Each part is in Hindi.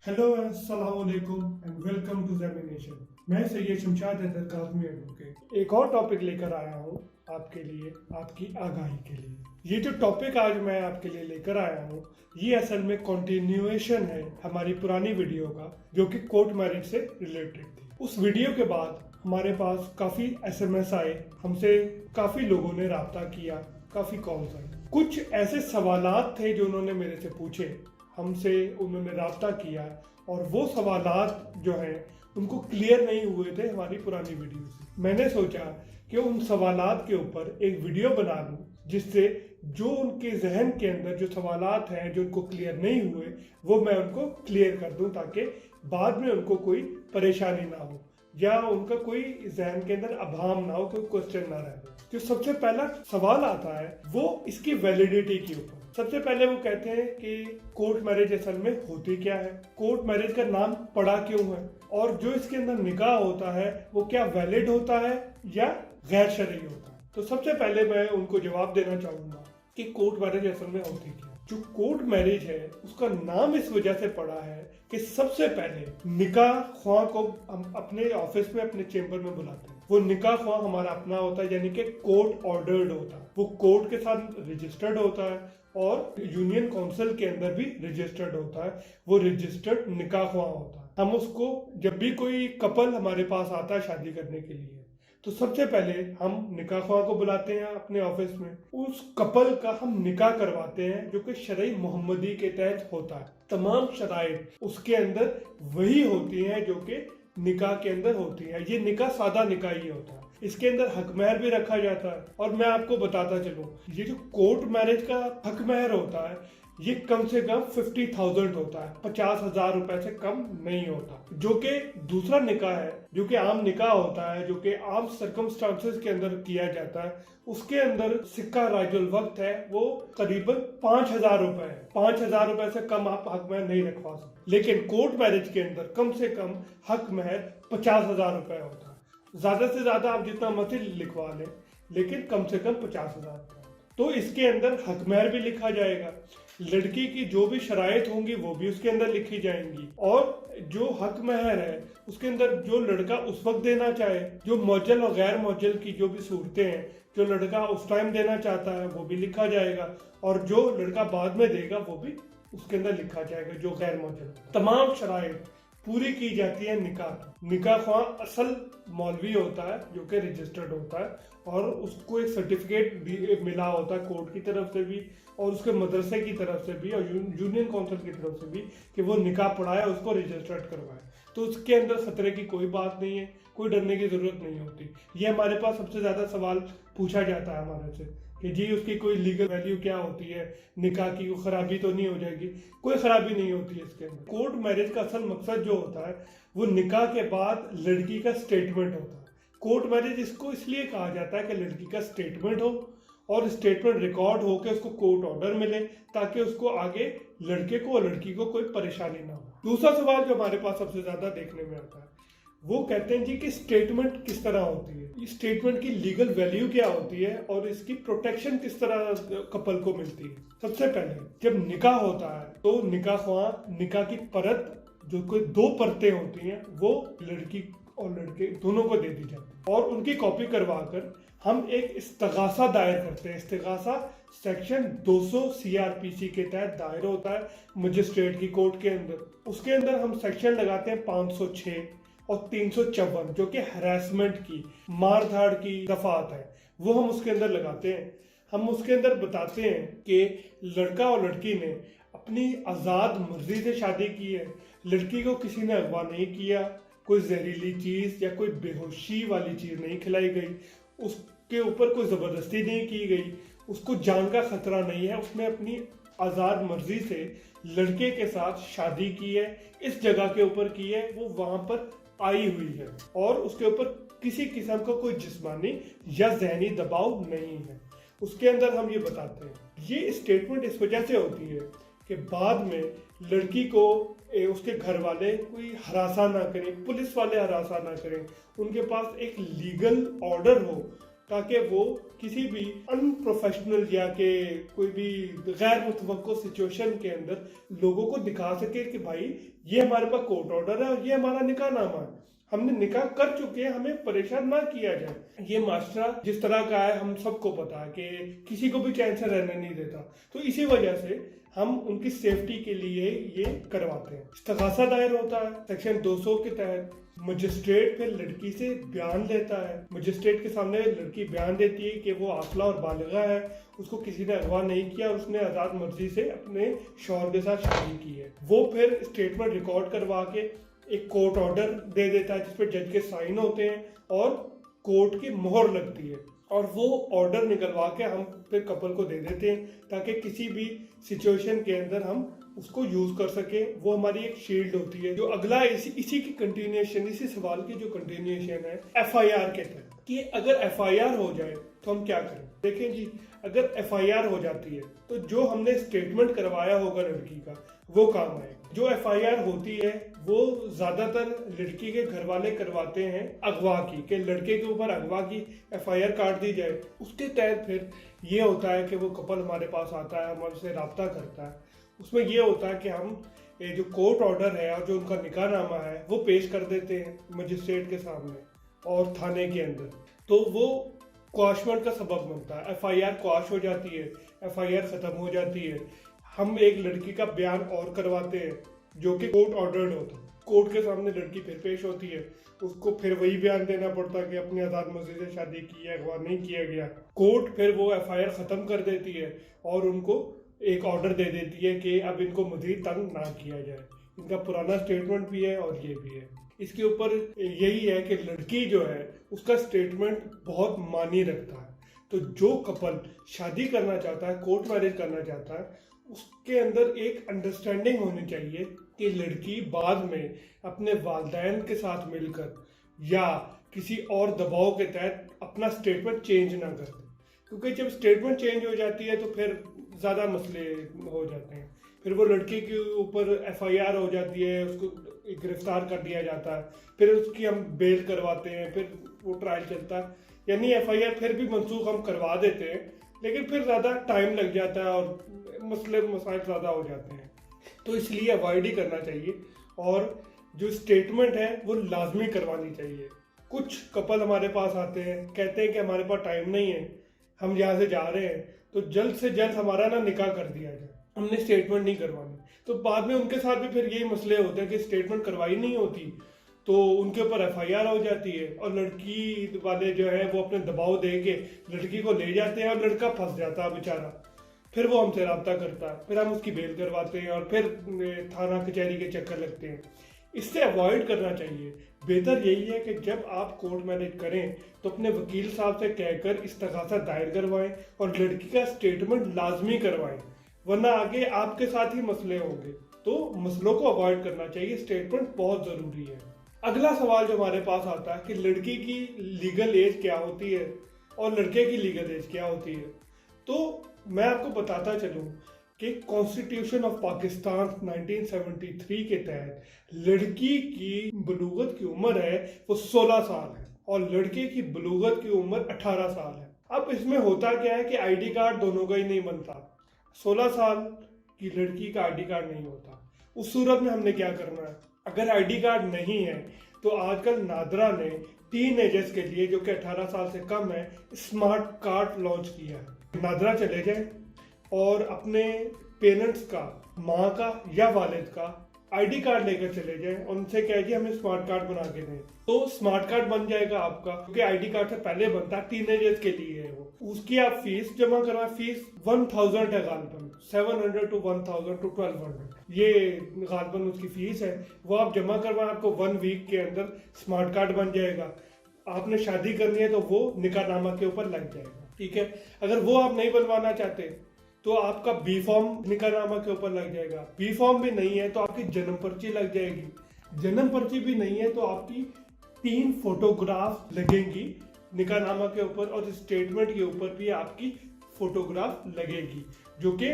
हेलो अस्सलाम वालेकुम एंड वेलकम टू ज़ेमिनेशन। मैं सैयद शमशाद हैदर काज़मी एडवोकेट एक और टॉपिक लेकर आया हूँ आपके लिए, आपकी आगाही के लिए। ये जो टॉपिक आज मैं आपके लिए लेकर आया हूँ ये असल में कंटिन्यूएशन है हमारी पुरानी वीडियो का, जो कि कोर्ट मैरिज से रिलेटेड थी। उस वीडियो के बाद हमारे पास काफ़ी SMS आए, हमसे काफ़ी लोगों ने राब्ता किया, काफ़ी कॉल्स आई। कुछ ऐसे सवालात थे जो उन्होंने मेरे से पूछे, हमसे उन्होंने राब्ता किया और वो सवालात जो हैं उनको क्लियर नहीं हुए थे हमारी पुरानी वीडियो से। मैंने सोचा कि उन सवालात के ऊपर एक वीडियो बना लूं जिससे जो उनके जहन के अंदर जो सवालात हैं जो उनको क्लियर नहीं हुए वो मैं उनको क्लियर कर दूं, ताकि बाद में उनको कोई परेशानी ना हो या उनका कोई जहन के अंदर अभाम ना हो, कोई क्वेश्चन ना रहे। जो सबसे पहला सवाल आता है वो इसकी वैलिडिटी के ऊपर। सबसे पहले वो कहते हैं कि कोर्ट मैरिज असल में होती क्या है, कोर्ट मैरिज का नाम पड़ा क्यों है, और जो इसके अंदर निकाह होता है वो क्या वैलिड होता है या गैर शरई होता है। तो सबसे पहले मैं उनको जवाब देना चाहूंगा कि कोर्ट मैरिज असल में होती क्या है। जो कोर्ट मैरिज है उसका नाम इस वजह से पड़ा है कि सबसे पहले निकाह ख्वाह को हम अपने ऑफिस में, अपने चेंबर में बुलाते हैं। वो निकाह ख्वाह हमारा अपना होता है, यानी कि कोर्ट ऑर्डर्ड होता है, वो कोर्ट के साथ रजिस्टर्ड होता है और यूनियन काउंसिल के अंदर भी रजिस्टर्ड होता है। वो रजिस्टर्ड निकाह ख्वाह होता है। हम उसको, जब भी कोई कपल हमारे पास आता है शादी करने के लिए, तो सबसे पहले हम निकाह ख्वाह को बुलाते हैं अपने ऑफिस में। उस कपल का हम निकाह करवाते हैं जो कि शरई मोहम्मदी के तहत होता है। तमाम शराइत उसके अंदर वही होती हैं जो कि निकाह के अंदर होती है। ये निकाह सादा निकाह ही होता है, इसके अंदर हक महर भी रखा जाता है। और मैं आपको बताता चलूं, ये जो कोर्ट मैरिज का हक महर होता है ये कम से कम 50,000 होता है, 50,000 रुपए से कम नहीं होता। जो कि दूसरा निकाह है, जो कि आम निकाह होता है, जो कि आम सर्कमस्टांसेस के अंदर किया जाता है, उसके अंदर सिक्का राजुल वक्त है वो करीबन 5,000 रुपए है। 5,000 रुपए से कम आप हक महर नहीं रखवा सकते। लेकिन कोर्ट मैरिज के अंदर कम से कम हक महर 50,000 रुपए होता है। ज्यादा से ज्यादा आप जितना मर्जी लिखवा लें, लेकिन कम से कम 50,000 रुपए। तो इसके अंदर हक महर भी लिखा जाएगा, लड़की की जो भी शराइत होंगी वो भी उसके अंदर लिखी जाएंगी, और जो हक महर है उसके अंदर जो लड़का उस वक्त देना चाहे, जो मौजल और गैर मौजल की जो भी सूरतें हैं, जो लड़का उस टाइम देना चाहता है वो भी लिखा जाएगा, और जो लड़का बाद में देगा वो भी उसके अंदर लिखा जाएगा, जो गैर मौजल। तमाम शराइत पूरी की जाती है निकाह ख्वाह असल मौलवी होता है जो कि रजिस्टर्ड होता है, और उसको एक सर्टिफिकेट भी मिला होता है कोर्ट की तरफ से भी और उसके मदरसे की तरफ से भी और यूनियन काउंसिल की तरफ से भी कि वो निकाह पढ़ाए, उसको रजिस्टर्ड करवाए। तो उसके अंदर खतरे की कोई बात नहीं है, कोई डरने की जरूरत नहीं होती। ये हमारे पास सबसे ज्यादा सवाल पूछा जाता है हमारे से कि जी उसकी कोई लीगल वैल्यू क्या होती है, निकाह की कोई खराबी तो नहीं हो जाएगी। कोई खराबी नहीं होती है इसके अंदर। कोर्ट मैरिज का असल मकसद जो होता है वो निकाह के बाद लड़की का स्टेटमेंट होता है। कोर्ट मैरिज इसको इसलिए कहा जाता है कि लड़की का स्टेटमेंट हो और स्टेटमेंट रिकॉर्ड हो के उसको कोर्ट ऑर्डर मिले, ताकि उसको आगे लड़के को और लड़की को कोई परेशानी ना हो। दूसरा सवाल जो हमारे पास सबसे ज्यादा देखने में आता है वो कहते हैं जी कि स्टेटमेंट किस तरह होती है, स्टेटमेंट की लीगल वैल्यू क्या होती है और इसकी प्रोटेक्शन किस तरह कपल को मिलती है। सबसे पहले जब निकाह होता है तो निकाह ख्वाह निकाह की परत, जो कोई 2 परतें होती हैं, वो लड़की और लड़के दोनों को दे दी जाती है और उनकी कॉपी करवाकर हम एक इस्तगासा दायर करते हैं। इस्तगासा सेक्शन 200 CRPC के तहत दायर होता है मजिस्ट्रेट की कोर्ट के अंदर। उसके अंदर हम सेक्शन लगाते हैं 506 और 354 जो कि हरासमेंट की, मार धाड़ की दफात है, वो हम उसके अंदर लगाते हैं। हम उसके अंदर बताते हैं कि लड़का और लड़की ने अपनी आज़ाद मर्जी से शादी की है, लड़की को किसी ने अगवा नहीं किया, कोई जहरीली चीज़ या कोई बेहोशी वाली चीज़ नहीं खिलाई गई, उसके ऊपर कोई ज़बरदस्ती नहीं की गई, उसको जान का खतरा नहीं है, उसने अपनी आज़ाद मर्जी से लड़के के साथ शादी की है, इस जगह के ऊपर की है, वो वहाँ पर आई हुई है और उसके ऊपर किसी किस्म का कोई जिस्मानी या जहनी दबाव नहीं है। उसके अंदर हम ये बताते हैं। ये स्टेटमेंट इस वजह से होती है कि बाद में लड़की को उसके घर वाले कोई हरासा ना करें, पुलिस वाले हरासा ना करें, उनके पास एक लीगल ऑर्डर हो ताकि वो किसी भी अनप्रोफेशनल या के कोई भी गैर मुतवक्को सिचुएशन के अंदर लोगों को दिखा सके कि भाई ये हमारे पास कोर्ट ऑर्डर है और ये हमारा निकाहनामा है, हमने निकाह कर चुके हैं, हमें परेशान ना किया जाए। ये माशरा जिस तरह का है हम सबको पता है कि किसी को भी चैन से रहने नहीं देता, तो इसी वजह से हम उनकी सेफ्टी के लिए ये करवाते हैं। इस्तगासा दायर होता है सेक्शन 200 के तहत। मजिस्ट्रेट फिर लड़की से बयान लेता है, मजिस्ट्रेट के सामने लड़की बयान देती है कि वो आफला और बालिगा है, उसको किसी ने अगवा नहीं किया, उसने आज़ाद मर्जी से अपने शौहर के साथ शादी की है। वो फिर स्टेटमेंट रिकॉर्ड करवा के एक कोर्ट ऑर्डर दे देता है जिसपे जज के साइन होते हैं और कोर्ट की मोहर लगती है, और वो ऑर्डर निकलवा के हम फिर कपल को दे देते हैं ताकि किसी भी सिचुएशन के अंदर हम उसको यूज कर सके। वो हमारी एक शील्ड होती है। जो अगला इसी की कंटिन्यूएशन, इसी सवाल की जो कंटिन्यूएशन है एफआईआर के तहत, कि अगर एफआईआर हो जाए तो हम क्या करें। देखें जी, अगर एफआईआर हो जाती है तो जो हमने स्टेटमेंट करवाया होगा लड़की का वो काम आएगा। जो एफआईआर होती है वो ज्यादातर लड़की के घर वाले करवाते हैं अगवा की, कि लड़के के ऊपर अगवा की एफआईआर काट दी जाए। उसके तहत फिर ये होता है कि वो कपल हमारे पास आता है, हमारे से रब्ता करता है। उसमें ये होता है कि हम ये जो कोर्ट ऑर्डर है और जो उनका निकाहनामा है वो पेश कर देते हैं मजिस्ट्रेट के सामने और थाने के अंदर, तो वो क्वाशमेंट का सबब बनता है। एफआईआर क्वाश हो जाती है, एफआईआर खत्म हो जाती है। हम एक लड़की का बयान और करवाते हैं जो कि कोर्ट ऑर्डर्ड होता है। कोर्ट के सामने लड़की फिर पेश होती है, उसको फिर वही बयान देना पड़ता है कि अपनी आज़ाद मर्जी से शादी की है, अगवा नहीं किया गया। कोर्ट फिर वो एफआईआर खत्म कर देती है और उनको एक ऑर्डर दे देती है कि अब इनको मजीद तंग ना किया जाए। इनका पुराना स्टेटमेंट भी है और ये भी है। इसके ऊपर यही है कि लड़की जो है उसका स्टेटमेंट बहुत मानी रखता है। तो जो कपल शादी करना चाहता है, कोर्ट मैरिज करना चाहता है, उसके अंदर एक अंडरस्टैंडिंग होनी चाहिए कि लड़की बाद में अपने वालिदैन के साथ मिलकर या किसी और दबाव के तहत अपना स्टेटमेंट चेंज ना कर दे, क्योंकि जब स्टेटमेंट चेंज हो जाती है तो फिर ज़्यादा मसले हो जाते हैं। फिर वो लड़की के ऊपर एफआईआर हो जाती है, उसको गिरफ्तार कर दिया जाता है, फिर उसकी हम बेल करवाते हैं, फिर वो ट्रायल चलता है। यानी एफआईआर फिर भी मनसूख हम करवा देते हैं, लेकिन फिर ज़्यादा टाइम लग जाता है और मसाइल ज़्यादा हो जाते हैं। तो इसलिए अवॉइड ही करना चाहिए और जो स्टेटमेंट है वो लाजमी करवानी चाहिए। कुछ कपल हमारे पास आते हैं, कहते हैं कि हमारे पास टाइम नहीं है, हम यहाँ से जा रहे हैं, तो जल्द से जल्द हमारा ना निकाह कर दिया जाए, हमने स्टेटमेंट नहीं करवानी। तो बाद में उनके साथ भी फिर यही मसले होते हैं कि स्टेटमेंट करवाई नहीं होती, तो उनके ऊपर एफआईआर हो जाती है और लड़की वाले जो है वो अपने दबाव दे के लड़की को ले जाते हैं और लड़का फंस जाता है बेचारा। फिर वो हमसे रब्ता करता है, फिर हम उसकी बेल करवाते हैं और फिर थाना कचहरी के चक्कर लगते हैं। इससे अवॉइड करना चाहिए। बेहतर यही है कि जब आप कोर्ट मैरिज करें तो अपने वकील साहब से कहकर इस्तगासा दायर करवाएं और लड़की का स्टेटमेंट लाजमी करवाएं, वरना आगे आपके साथ ही मसले होंगे। तो मसलों को अवॉइड करना चाहिए, स्टेटमेंट बहुत ज़रूरी है। अगला सवाल जो हमारे पास आता है कि लड़की की लीगल एज क्या होती है और लड़के की लीगल एज क्या होती है। तो मैं आपको बताता चलूँ कि कॉन्स्टिट्यूशन ऑफ पाकिस्तान 1973 के तहत लड़की की बलूगत की उम्र है वो 16 साल है और लड़के की बलूगत की उम्र 18 साल है। अब इसमें होता क्या है कि आईडी कार्ड दोनों का ही नहीं बनता। 16 साल की लड़की का आईडी कार्ड नहीं होता। उस सूरत में हमने क्या करना है, अगर आईडी कार्ड नहीं है तो आजकल नादरा ने टीनेजर्स के लिए जो कि 18 साल से कम है स्मार्ट कार्ड लॉन्च किया है। नादरा चले जाए और अपने पेरेंट्स का, माँ का या वालिद का आईडी कार्ड लेकर चले जाएं और उनसे कह कि हमें स्मार्ट कार्ड बना के दें, तो स्मार्ट कार्ड बन जाएगा आपका, क्योंकि आईडी कार्ड से पहले बनता है, टीनेजर्स के लिए है वो। उसकी आप फीस जमा करवाएं। फीस 1000 है गालबन, 700 to 1000 to 1200 ये गालबन उसकी फीस है। वो आप जमा करवाएं, आपको 1 वीक के अंदर स्मार्ट कार्ड बन जाएगा। आपने शादी करनी है तो वो निकाहनामा के ऊपर लग जाएगा, ठीक है। अगर वो आप नहीं बनवाना चाहते तो आपका बी फॉर्म निकाहनामा के ऊपर लग जाएगा। बी फॉर्म भी नहीं है तो आपकी जन्म पर्ची लग जाएगी। जन्म पर्ची भी नहीं है तो आपकी 3 फोटोग्राफ लगेंगी निकाहनामा के ऊपर और स्टेटमेंट के ऊपर भी आपकी फोटोग्राफ लगेगी जो कि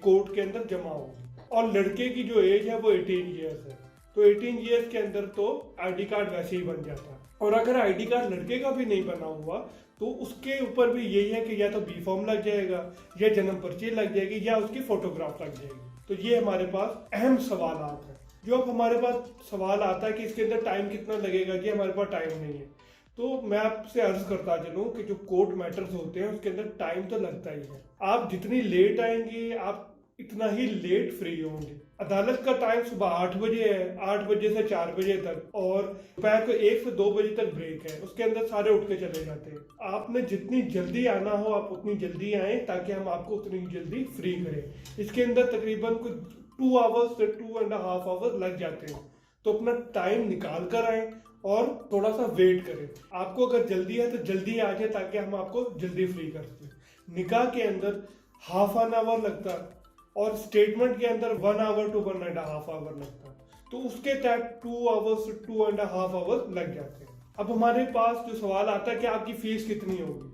कोर्ट के अंदर जमा होगी। और लड़के की जो एज है वो 18 ईयर्स है, तो 18 ईयर्स के अंदर तो आईडी कार्ड वैसे ही बन जाता है। और अगर आईडी कार्ड लड़के का भी नहीं बना हुआ तो उसके ऊपर भी यही है कि या तो बी फॉर्म लग जाएगा, या जन्म पर्ची लग जाएगी, या उसकी फोटोग्राफ लग जाएगी। तो ये हमारे पास अहम सवाल हैं। जो अब हमारे पास सवाल आता है कि इसके अंदर टाइम कितना लगेगा, कि हमारे पास टाइम नहीं है। तो मैं आपसे अर्ज करता चलूं कि जो कोर्ट मैटर्स होते हैं उसके अंदर टाइम तो लगता ही है। आप जितनी लेट आएंगे आप इतना ही लेट फ्री होंगे। अदालत का टाइम सुबह 8 बजे है, 8 बजे से 4 बजे तक, और दोपहर को 1 से 2 बजे तक ब्रेक है। उसके अंदर सारे उठ के चले जाते हैं। आपने जितनी जल्दी आना हो आप उतनी जल्दी आए, ताकि हम आपको उतनी जल्दी फ्री करें। इसके अंदर तकरीबन कुछ 2 आवर्स से 2.5 आवर्स लग जाते हैं। तो अपना टाइम निकाल कर आए और थोड़ा सा वेट करें। आपको अगर जल्दी है तो जल्दी आ जाए, ताकि हम आपको जल्दी फ्री कर सकें। निकाह के अंदर हाफ एन आवर लगता है, और स्टेटमेंट के अंदर 1 आवर to 1.5 आवर लगता है। तो उसके तहत 2 आवर्स 2.5 आवर्स लग जाते हैं। अब हमारे पास जो सवाल आता है कि आपकी फीस कितनी होगी।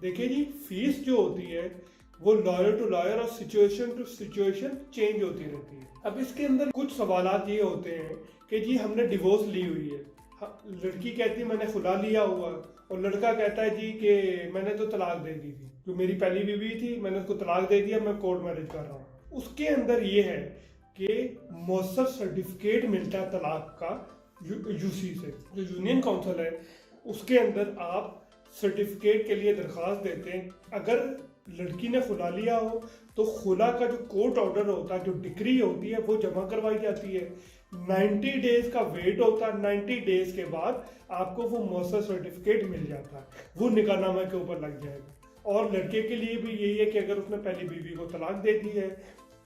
देखिए जी, फीस जो होती है वो लॉयर टू लॉयर और सिचुएशन टू सिचुएशन चेंज होती रहती है। अब इसके अंदर कुछ सवालात ये होते हैं कि जी हमने डिवोर्स ली हुई है, लड़की कहती है मैंने खुला लिया हुआ, और लड़का कहता है जी कि मैंने तो तलाक दे दी थी, जो मेरी पहली बीवी थी मैंने उसको तलाक दे दिया, मैं कोर्ट मैरिज कर रहा हूँ। उसके अंदर ये है कि मौसर सर्टिफिकेट मिलता है तलाक का यूसी से, जो यूनियन काउंसिल है उसके अंदर आप सर्टिफिकेट के लिए दरख्वास्त देते हैं। अगर लड़की ने खुला लिया हो तो खुला का जो कोर्ट ऑर्डर होता है, जो डिक्री होती है, वो जमा करवाई जाती है। 90 डेज का वेट होता है। 90 डेज के बाद आपको वो मौसर सर्टिफिकेट मिल जाता है, वो निकाहनामा के ऊपर लग जाएगा। और लड़के के लिए भी यही है कि अगर उसने पहली बीवी को तलाक दे दी है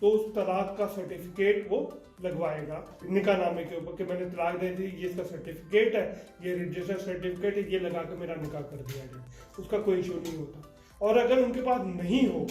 तो उस तलाक का सर्टिफिकेट वो लगवाएगा निकाहनामे के ऊपर कि मैंने तलाक दे दी, ये इसका सर्टिफिकेट है, ये रजिस्टर सर्टिफिकेट है, ये लगा के मेरा निकाह कर दिया जाए। उसका कोई इशू नहीं होता। और अगर उनके पास नहीं हो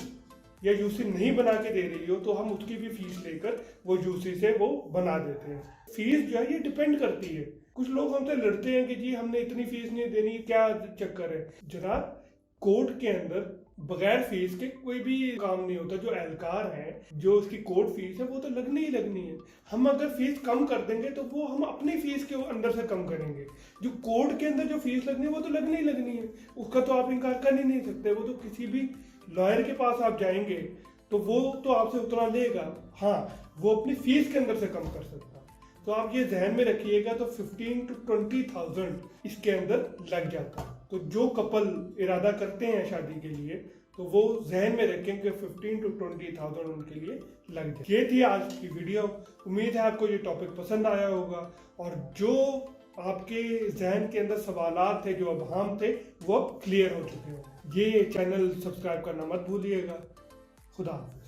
या यूसी नहीं बना के दे रही हो तो हम उसकी भी फीस लेकर वो यूसी से वो बना देते हैं। फीस जो है ये डिपेंड करती है। कुछ लोग हमसे लड़ते हैं कि जी हमने इतनी फीस नहीं देनी, क्या चक्कर है। जनाब, कोर्ट के अंदर बगैर फीस के कोई भी काम नहीं होता। जो एहलकार है, जो उसकी कोर्ट फीस है, वो तो लगनी ही लगनी है। हम अगर फीस कम कर देंगे तो वो हम अपनी फीस के अंदर से कम करेंगे। जो कोर्ट के अंदर जो फीस लगनी है वो तो लगनी ही लगनी है, उसका तो आप इनकार कर ही नहीं सकते। वो तो किसी भी लॉयर के पास आप जाएंगे तो वो तो आपसे उतना लेगा, हाँ वो अपनी फीस के अंदर से कम कर सकता। तो आप ये जहन में रखिएगा। तो 15 to 20,000 इसके अंदर लग जाता है। तो जो कपल इरादा करते हैं शादी के लिए तो वो जहन में रखें कि 15 to 20,000 उनके लिए लग जाए। ये थी आज की वीडियो। उम्मीद है आपको ये टॉपिक पसंद आया होगा, और जो आपके जहन के अंदर सवालात थे, जो अबहम थे, वो अब क्लियर हो चुके होंगे। ये चैनल सब्सक्राइब करना मत भूलिएगा। खुदा हाफ़िज़।